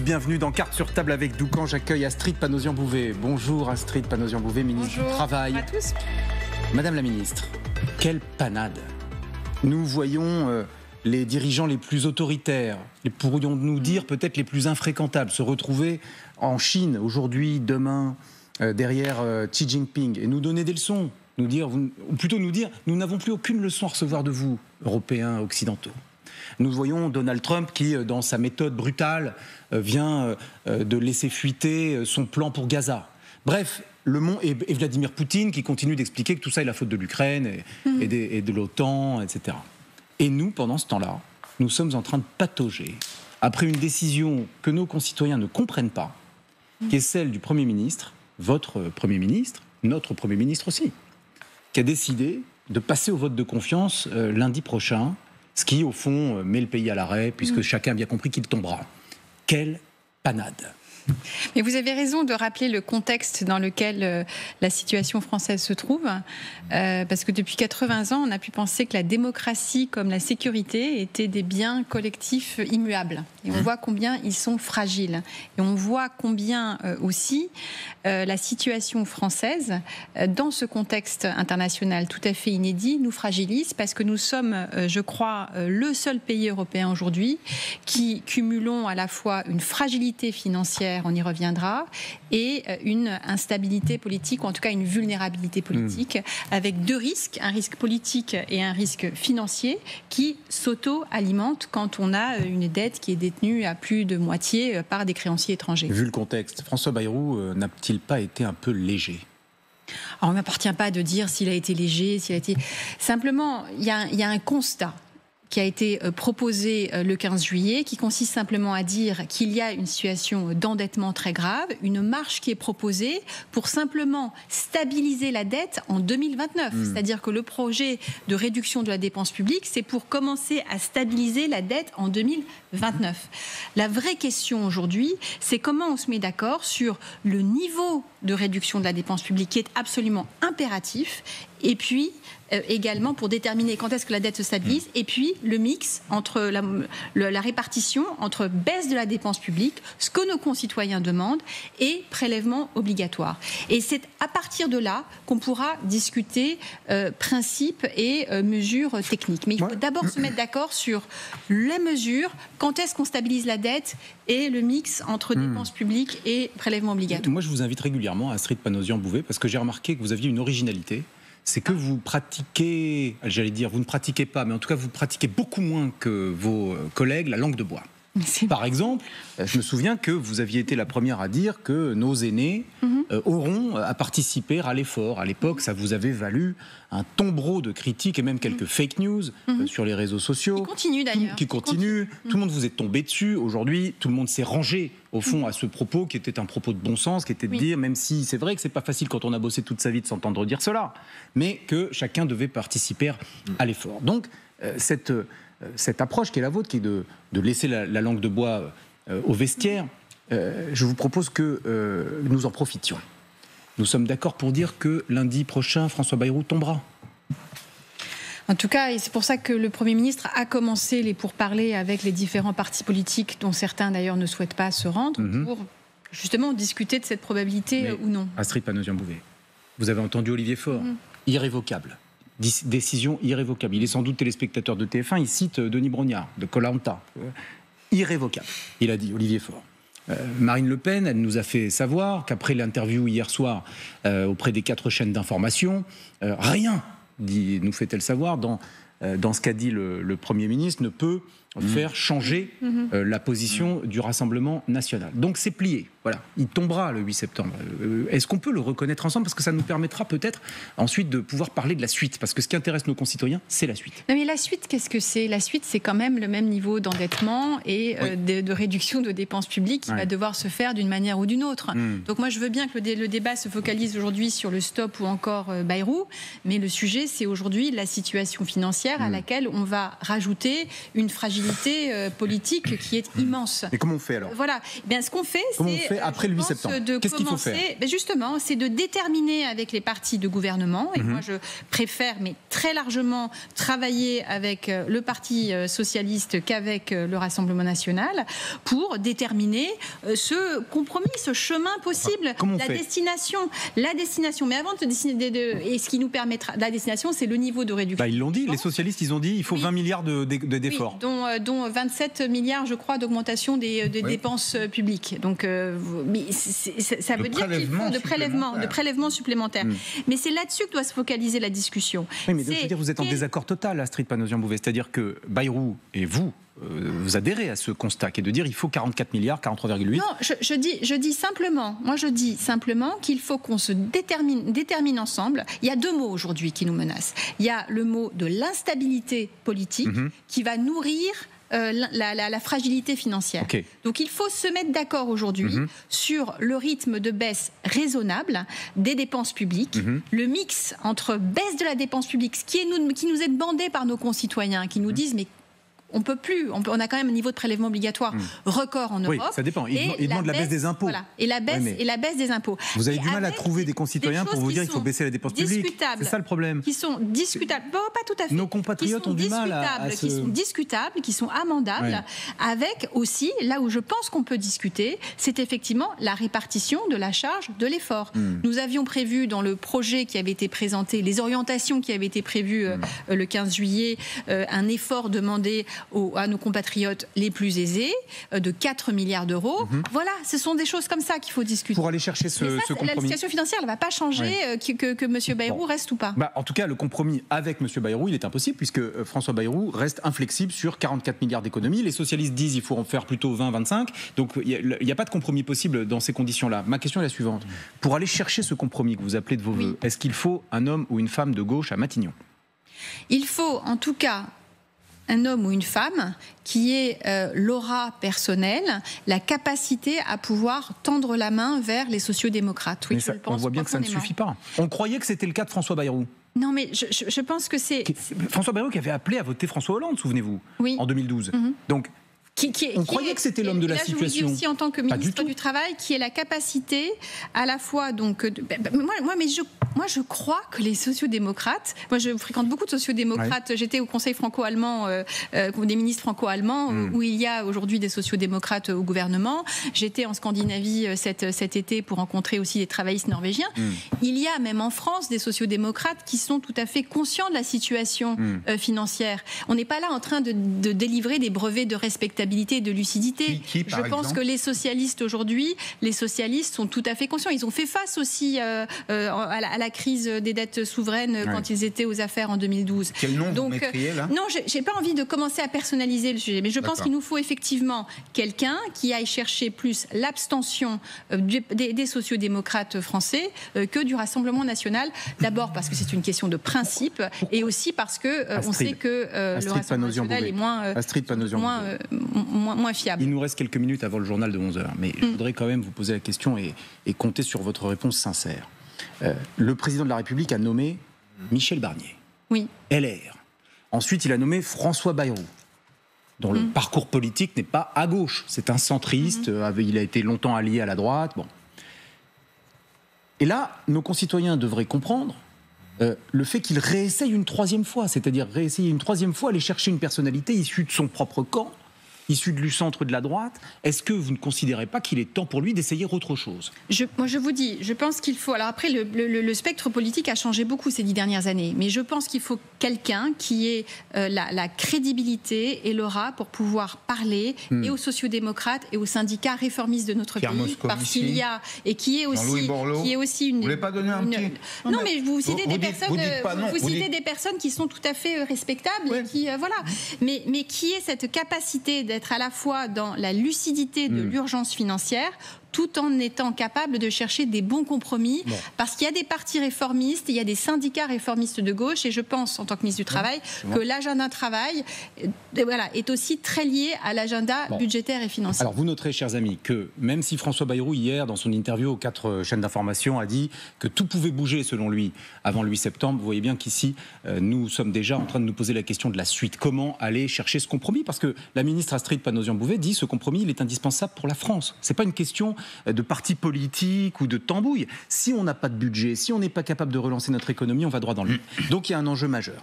bienvenue dans Cartes sur table avec Doucan. J'accueille Astrid Panosyan-Bouvet. Bonjour Astrid Panosyan-Bouvet, ministre du Travail. Bonjour à tous. Madame la ministre, quelle panade. Nous voyons les dirigeants les plus autoritaires, pourrions-nous dire peut-être les plus infréquentables, se retrouver en Chine aujourd'hui, demain, derrière Xi Jinping, et nous donner des leçons, ou plutôt nous dire, nous n'avons plus aucune leçon à recevoir de vous, Européens, Occidentaux. Nous voyons Donald Trump qui, dans sa méthode brutale, vient de laisser fuiter son plan pour Gaza. Bref, le monde et Vladimir Poutine qui continue d'expliquer que tout ça est la faute de l'Ukraine et de l'OTAN, etc. Et nous, pendant ce temps-là, nous sommes en train de patauger après une décision que nos concitoyens ne comprennent pas, qui est celle du Premier ministre, votre Premier ministre, notre Premier ministre aussi, qui a décidé de passer au vote de confiance lundi prochain, ce qui, au fond, met le pays à l'arrêt, puisque chacun a bien compris qu'il tombera. Quelle panade! Mais vous avez raison de rappeler le contexte dans lequel la situation française se trouve, parce que depuis 80 ans, on a pu penser que la démocratie comme la sécurité étaient des biens collectifs immuables. Et on voit combien ils sont fragiles. Et on voit combien aussi la situation française, dans ce contexte international tout à fait inédit, nous fragilise, parce que nous sommes, je crois, le seul pays européen aujourd'hui qui cumulons à la fois une fragilité financière, on y reviendra, et une instabilité politique, ou en tout cas une vulnérabilité politique, avec deux risques, un risque politique et un risque financier, qui s'auto-alimentent quand on a une dette qui est détenue à plus de moitié par des créanciers étrangers. Vu le contexte, François Bayrou n'a-t-il pas été un peu léger ? Alors, on ne m'appartient pas de dire s'il a été léger, s'il a été... Simplement, il y a un constat qui a été proposé le 15 juillet, qui consiste simplement à dire qu'il y a une situation d'endettement très grave, une marche qui est proposée pour simplement stabiliser la dette en 2029. C'est-à-dire que le projet de réduction de la dépense publique, c'est pour commencer à stabiliser la dette en 2029. La vraie question aujourd'hui, c'est comment on se met d'accord sur le niveau de réduction de la dépense publique qui est absolument impératif, et puis également pour déterminer quand est-ce que la dette se stabilise, et puis le mix entre la répartition entre baisse de la dépense publique, ce que nos concitoyens demandent, et prélèvement obligatoire. Et c'est à partir de là qu'on pourra discuter principes et mesures techniques. Mais il faut d'abord se mettre d'accord sur les mesures, quand est-ce qu'on stabilise la dette, et le mix entre dépenses publiques et prélèvement obligatoire. Moi, je vous invite régulièrement à Astrid Panosyan-Bouvet, parce que j'ai remarqué que vous aviez une originalité. C'est que vous pratiquez, vous ne pratiquez pas, mais en tout cas vous pratiquez beaucoup moins que vos collègues la langue de bois. Par exemple, je me souviens que vous aviez été la première à dire que nos aînés auront à participer à l'effort. À l'époque, ça vous avait valu un tombereau de critiques et même quelques fake news sur les réseaux sociaux. Qui continue d'ailleurs. Qui continue. Tout le monde vous est tombé dessus. Aujourd'hui, tout le monde s'est rangé au fond à ce propos qui était un propos de bon sens, qui était de dire, même si c'est vrai que c'est pas facile quand on a bossé toute sa vie de s'entendre dire cela, mais que chacun devait participer à l'effort. Donc, cette approche qui est la vôtre, qui est de laisser la langue de bois au vestiaire, je vous propose que nous en profitions. Nous sommes d'accord pour dire que lundi prochain, François Bayrou tombera. En tout cas, et c'est pour ça que le Premier ministre a commencé les pourparlers avec les différents partis politiques, dont certains d'ailleurs ne souhaitent pas se rendre, pour justement discuter de cette probabilité ou non. Astrid Panosyan-Bouvet, vous avez entendu Olivier Faure, irrévocable. Décision irrévocable. Il est sans doute téléspectateur de TF1, il cite Denis Brognard, de Koh-Lanta. Irrévocable, il a dit, Olivier Faure. Marine Le Pen, elle nous a fait savoir qu'après l'interview hier soir auprès des 4 chaînes d'information, rien, nous fait-elle savoir, dans ce qu'a dit le Premier ministre, ne peut faire changer la position du Rassemblement national. Donc c'est plié. Voilà, il tombera le 8 septembre. Est-ce qu'on peut le reconnaître ensemble ? Parce que ça nous permettra peut-être ensuite de pouvoir parler de la suite. Parce que ce qui intéresse nos concitoyens, c'est la suite. Non mais la suite, qu'est-ce que c'est ? La suite, c'est quand même le même niveau d'endettement et de réduction de dépenses publiques qui va devoir se faire d'une manière ou d'une autre. Donc moi, je veux bien que le débat se focalise aujourd'hui sur le stop ou encore Bayrou. Mais le sujet, c'est aujourd'hui la situation financière financière à laquelle on va rajouter une fragilité politique qui est immense. Et comment on fait alors ? Voilà. Eh bien, ce qu'on fait, c'est après le 8 septembre ? Qu'est-ce qu'il faut faire ? Justement, c'est de déterminer avec les partis de gouvernement, et moi je préfère, mais très largement, travailler avec le Parti socialiste qu'avec le Rassemblement national pour déterminer ce compromis, ce chemin possible, la destination. Mais avant de et ce qui nous permettra, la destination, c'est le niveau de réduction. Ils l'ont dit, les socialistes, ils ont dit, il faut 20 milliards d'efforts. Oui, dont 27 milliards, je crois, d'augmentation des dépenses publiques. Donc, ça veut dire qu'il faut de prélèvements supplémentaires. Mais c'est là-dessus que doit se focaliser la discussion. Oui, mais je veux dire, vous êtes en désaccord total, Astrid Panosyan-Bouvet. C'est-à-dire que Bayrou et vous adhérez à ce constat qui est de dire il faut 44 milliards, 43,8. Non, je dis simplement qu'il faut qu'on se détermine ensemble. Il y a deux mots aujourd'hui qui nous menacent. Il y a le mot de l'instabilité politique qui va nourrir la fragilité financière. Okay. Donc il faut se mettre d'accord aujourd'hui sur le rythme de baisse raisonnable des dépenses publiques, le mix entre baisse de la dépense publique, ce qui nous est demandé par nos concitoyens, qui nous disent mais on peut plus, on a quand même un niveau de prélèvement obligatoire record en Europe. Oui, ça dépend. Ils demandent la baisse des impôts. Voilà. Et la baisse des impôts. Vous avez du mal à trouver des concitoyens pour vous dire qu'il faut baisser la dépense publique. C'est ça le problème. Qui sont discutables. Bon, pas tout à fait. Nos compatriotes ont du mal qui sont discutables, qui sont amendables, avec aussi, là où je pense qu'on peut discuter, c'est effectivement la répartition de la charge de l'effort. Nous avions prévu dans le projet qui avait été présenté, les orientations qui avaient été prévues le 15 juillet, un effort demandé à nos compatriotes les plus aisés de 4 milliards d'euros. Voilà, ce sont des choses comme ça qu'il faut discuter. Pour aller chercher ce compromis. La situation financière ne va pas changer que M. Bayrou reste ou pas. En tout cas, le compromis avec M. Bayrou, il est impossible puisque François Bayrou reste inflexible sur 44 milliards d'économies. Les socialistes disent qu'il faut en faire plutôt 20-25. Donc il n'y a pas de compromis possible dans ces conditions-là. Ma question est la suivante. Pour aller chercher ce compromis que vous appelez de vos voeux, est-ce qu'il faut un homme ou une femme de gauche à Matignon ? Il faut en tout cas un homme ou une femme qui ait l'aura personnelle, la capacité à pouvoir tendre la main vers les sociodémocrates. Oui, mais on voit bien que ça ne suffit pas. On croyait que c'était le cas de François Bayrou. Non, mais je pense que c'est... François Bayrou qui avait appelé à voter François Hollande, souvenez-vous, en 2012. Donc, on croyait que c'était l'homme de la situation. Je vous dis aussi en tant que ministre du Travail, qui est la capacité à la fois donc moi je crois que les sociodémocrates, moi je fréquente beaucoup de sociodémocrates, j'étais au Conseil franco-allemand des ministres franco-allemands où il y a aujourd'hui des sociodémocrates au gouvernement. J'étais en Scandinavie cet été pour rencontrer aussi des travaillistes norvégiens. Il y a même en France des sociodémocrates qui sont tout à fait conscients de la situation financière. On n'est pas là en train de délivrer des brevets de respectabilité, de lucidité. Je pense que les socialistes aujourd'hui, sont tout à fait conscients. Ils ont fait face aussi à la crise des dettes souveraines quand ils étaient aux affaires en 2012. Quel nom vous mettriez là ? Non, j'ai pas envie de commencer à personnaliser le sujet, mais je pense qu'il nous faut effectivement quelqu'un qui aille chercher plus l'abstention des sociodémocrates français que du Rassemblement national. D'abord parce que c'est une question de principe et aussi parce que on sait que le Rassemblement national est moins fiable. Il nous reste quelques minutes avant le journal de 11h, mais je voudrais quand même vous poser la question et compter sur votre réponse sincère. Le président de la République a nommé Michel Barnier, LR. Ensuite, il a nommé François Bayrou, dont le parcours politique n'est pas à gauche. C'est un centriste, il a été longtemps allié à la droite. Bon. Et là, nos concitoyens devraient comprendre le fait qu'il réessaye une troisième fois, c'est-à-dire réessayer une troisième fois, aller chercher une personnalité issue de son propre camp, issu du centre de la droite. Est-ce que vous ne considérez pas qu'il est temps pour lui d'essayer autre chose ? Moi, je vous dis, je pense qu'il faut... Alors après, le spectre politique a changé beaucoup ces 10 dernières années, mais je pense qu'il faut quelqu'un qui ait la crédibilité et l'aura pour pouvoir parler et aux sociodémocrates et aux syndicats réformistes de notre pays, parce qu'il y a... Et qui est aussi une... Vous voulez pas donner un petit... Non, mais vous citez des personnes qui sont tout à fait respectables et qui... voilà. Mais qui est cette capacité d'être à la fois dans la lucidité de l'urgence financière tout en étant capable de chercher des bons compromis, parce qu'il y a des partis réformistes, il y a des syndicats réformistes de gauche, et je pense, en tant que ministre du Travail, que l'agenda travail est aussi très lié à l'agenda budgétaire et financier. Alors vous noterez, chers amis, que même si François Bayrou, hier, dans son interview aux 4 chaînes d'information, a dit que tout pouvait bouger, selon lui, avant le 8 septembre, vous voyez bien qu'ici, nous sommes déjà en train de nous poser la question de la suite. Comment aller chercher ce compromis ? Parce que la ministre Astrid Panosyan-Bouvet dit que ce compromis, il est indispensable pour la France. Ce n'est pas une question de parti politique ou de tambouille. Si on n'a pas de budget, si on n'est pas capable de relancer notre économie, on va droit dans le mur. Donc il y a un enjeu majeur.